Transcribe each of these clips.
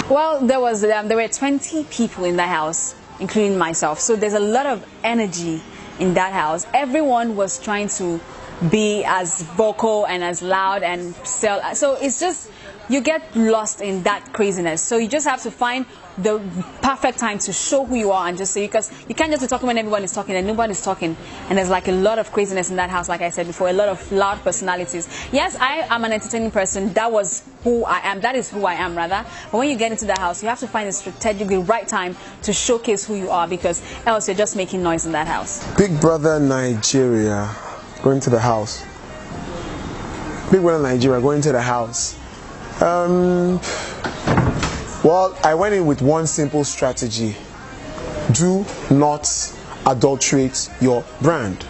Well, there were 20 people in that house, including myself. So there's a lot of energy in that house. Everyone was trying to be as vocal and as loud and sell. So it's just, you get lost in that craziness. So you just have to find the perfect time to show who you are and just say, because you can't just be talking when everyone is talking and nobody is talking. And there's like a lot of craziness in that house, like I said before, a lot of loud personalities. Yes, I am an entertaining person. That was who I am. That is who I am, rather. But when you get into the house, you have to find a strategic, the right time to showcase who you are, because else you're just making noise in that house. Big Brother Nigeria going to the house. Big Brother Nigeria going to the house. Well, I went in with one simple strategy. Do not adulterate your brand.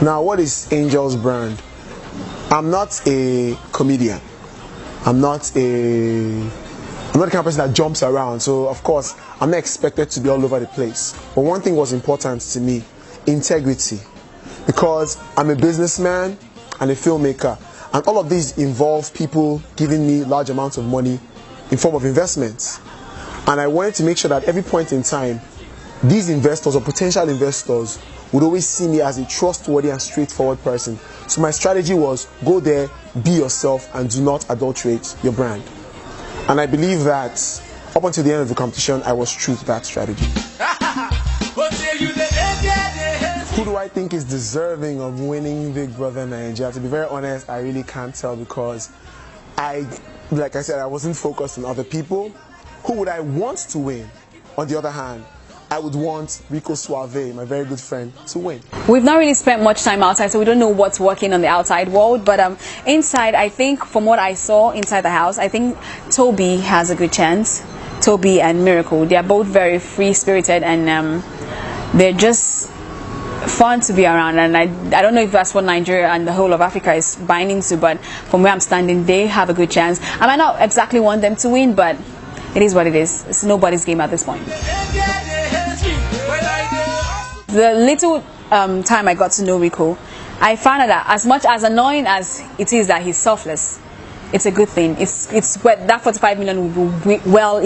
Now, what is Angel's brand? I'm not a comedian. I'm not the kind of person that jumps around. So, of course, I'm not expected to be all over the place. But one thing was important to me, integrity. Because I'm a businessman and a filmmaker. And all of these involve people giving me large amounts of money in form of investments. And I wanted to make sure that every point in time, these investors or potential investors would always see me as a trustworthy and straightforward person. So my strategy was, go there, be yourself, and do not adulterate your brand. And I believe that up until the end of the competition, I was true to that strategy. Who do I think is deserving of winning Big Brother Nigeria? To be very honest, I really can't tell, because like I said, I wasn't focused on other people. Who would I want to win? On the other hand, I would want Rico Suave, my very good friend, to win. We've not really spent much time outside, so we don't know what's working on the outside world. But inside, I think from what I saw inside the house, I think Toby has a good chance. Toby and Miracle, they are both very free-spirited, and they're just fun to be around. And I don't know if that's what Nigeria and the whole of Africa is binding to, but from where I'm standing, they have a good chance. I might not exactly want them to win, but it is what it is. It's nobody's game at this point. The little time I got to know Rico, I found out that as much as annoying as it is that he's selfless, it's a good thing. It's where that 45 million will be well,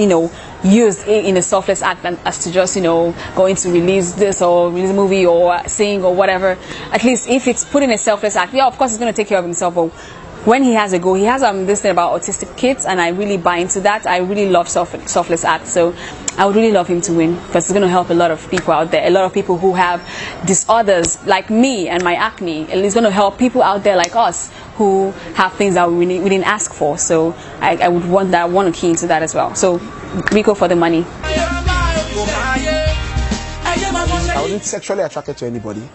used in a selfless act, and as to just, going to release this or release a movie or sing or whatever. At least if it's put in a selfless act, yeah, of course he's going to take care of himself. But when he has a goal, he has this thing about autistic kids, and I really buy into that. I really love selfless acts, so I would really love him to win, because it's going to help a lot of people out there, a lot of people who have disorders like me and my acne. It's going to help people out there like us who have things that we didn't ask for. So I would want that. I want to key into that as well. So Rico for the money. I wasn't sexually attracted to anybody,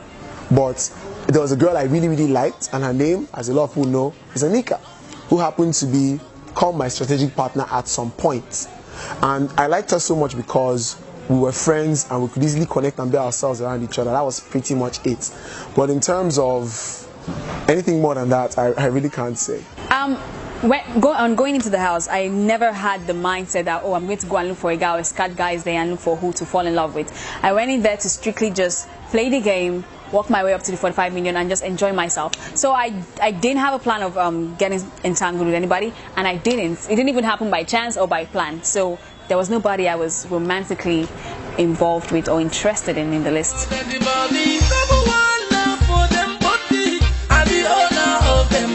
but there was a girl I really, really liked, and her name, as a lot of people know, is Ahneeka, who happened to become my strategic partner at some point. And I liked her so much because we were friends and we could easily connect and be ourselves around each other. That was pretty much it. But in terms of anything more than that, I really can't say. Going into the house, I never had the mindset that, I'm going to go and look for a guy or scat guys there and look for who to fall in love with. I went in there to strictly just play the game, walk my way up to the 45 million, and just enjoy myself. So I didn't have a plan of getting entangled with anybody, and I didn't. It didn't even happen by chance or by plan. So there was nobody I was romantically involved with or interested in the list.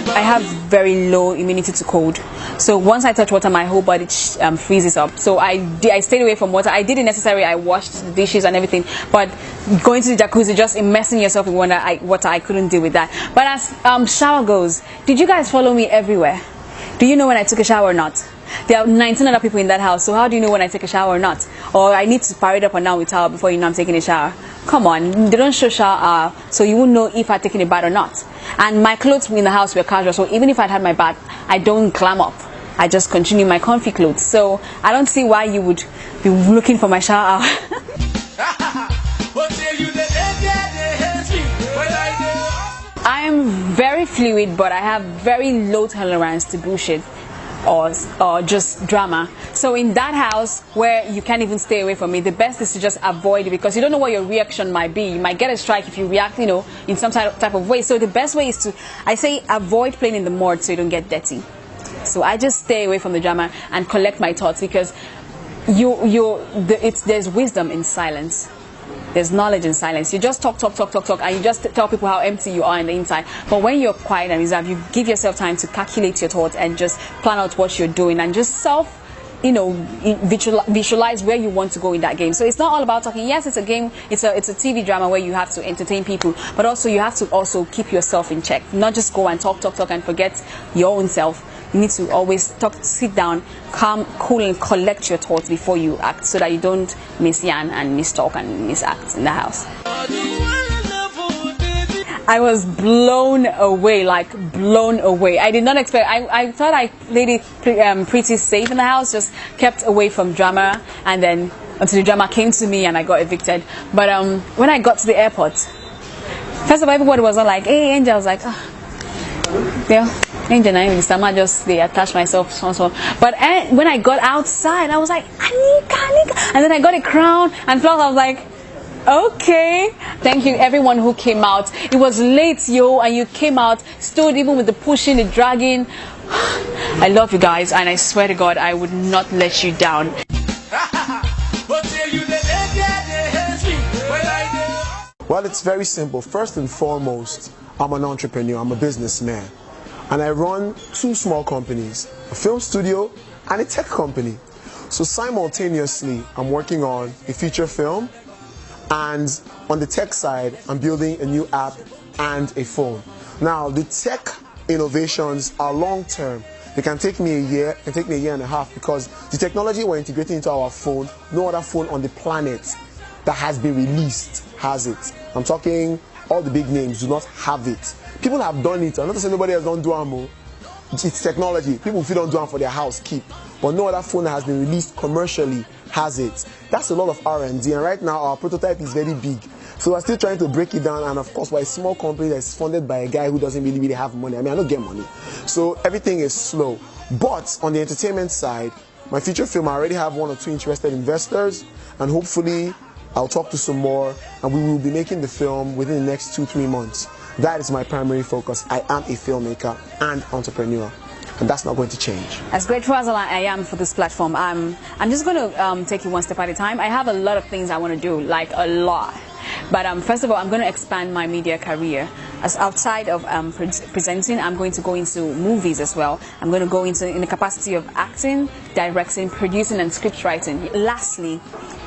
I have very low immunity to cold, so once I touch water, my whole body freezes up. So I stayed away from water. I didn't necessarily. I washed the dishes and everything, but going to the jacuzzi, just immersing yourself in water, I couldn't deal with that. But as shower goes, did you guys follow me everywhere? Do you know when I took a shower or not? There are 19 other people in that house, so how do you know when I take a shower or not? Or I need to parade up and down with towel before you know I'm taking a shower. Come on, they don't show shower, so you won't know if I've taken a bath or not. And my clothes in the house were casual, so even if I'd had my bath, I don't clam up. I just continue my comfy clothes. So I don't see why you would be looking for my shower. I'm very fluid, but I have very low tolerance to bullshit or just drama. So in that house where you can't even stay away from me, the best is to just avoid it, because you don't know what your reaction might be. You might get a strike if you react, in some type of way. So the best way is to, I say, avoid playing in the mud so you don't get dirty. So I just stay away from the drama and collect my thoughts, because there's wisdom in silence. There's knowledge in silence. You just talk, and you just tell people how empty you are on the inside. But when you're quiet and reserved, you give yourself time to calculate your thoughts and just plan out what you're doing and just visualize where you want to go in that game. So it's not all about talking. Yes, it's a game. It's a TV drama where you have to entertain people, but also you have to also keep yourself in check. Not just go and talk and forget your own self. You need to always sit down, calm, cool, and collect your thoughts before you act, so that you don't misyan and mistalk and misact in the house. I was blown away, like blown away. I did not expect. I thought I played it pretty safe in the house, just kept away from drama, and then until the drama came to me and I got evicted. But when I got to the airport, first of all, everybody was all like, "Hey, Angel." I was like, "Oh, yeah." Angel and Ahneeka, they attached myself so. But when I got outside, I was like, Ahneeka, and then I got a crown and flowers. I was like, okay. Thank you everyone who came out. It was late, yo, and you came out, stood even with the pushing, the dragging. I love you guys, and I swear to God, I would not let you down. Well, it's very simple. First and foremost, I'm an entrepreneur, I'm a businessman. And I run 2 small companies, a film studio and a tech company. So simultaneously, I'm working on a feature film, and on the tech side, I'm building a new app and a phone. Now, the tech innovations are long-term. They can take me a year, it can take me a year and a half, because the technology we're integrating into our phone, no other phone on the planet that has been released has it. I'm talking all the big names do not have it. People have done it. I'm not saying nobody has done Duamo. It's technology. People feel don't do it for their house keep. But no other phone that has been released commercially has it. That's a lot of R&D, and right now our prototype is very big. So we're still trying to break it down, and of course we're a small company that's funded by a guy who doesn't really have money. I mean, I don't get money. So everything is slow. But on the entertainment side, my feature film, I already have 1 or 2 interested investors, and hopefully I'll talk to some more, and we will be making the film within the next 2-3 months. That is my primary focus. I am a filmmaker and entrepreneur, and that's not going to change. As grateful as I am for this platform, I'm just going to take it one step at a time. I have a lot of things I want to do, like a lot. But first of all, I'm going to expand my media career. As outside of presenting, I'm going to go into movies as well. I'm going to go into in the capacity of acting, directing, producing, and script writing. Lastly,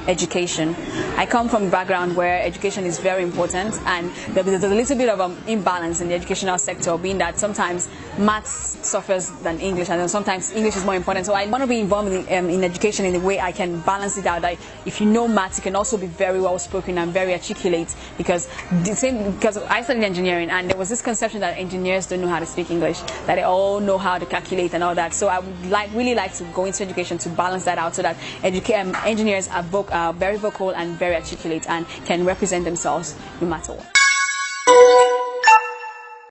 education. I come from a background where education is very important, and there's a little bit of imbalance in the educational sector, being that sometimes maths suffers than English, and then sometimes English is more important. So I want to be involved in education in a way I can balance it out. That if you know maths, you can also be very well spoken and very articulate, because I studied engineering, and there was this conception that engineers don't know how to speak English, that they all know how to calculate and all that. So I would really like to go into education to balance that out, so that engineers are very vocal and very articulate and can represent themselves no matter what.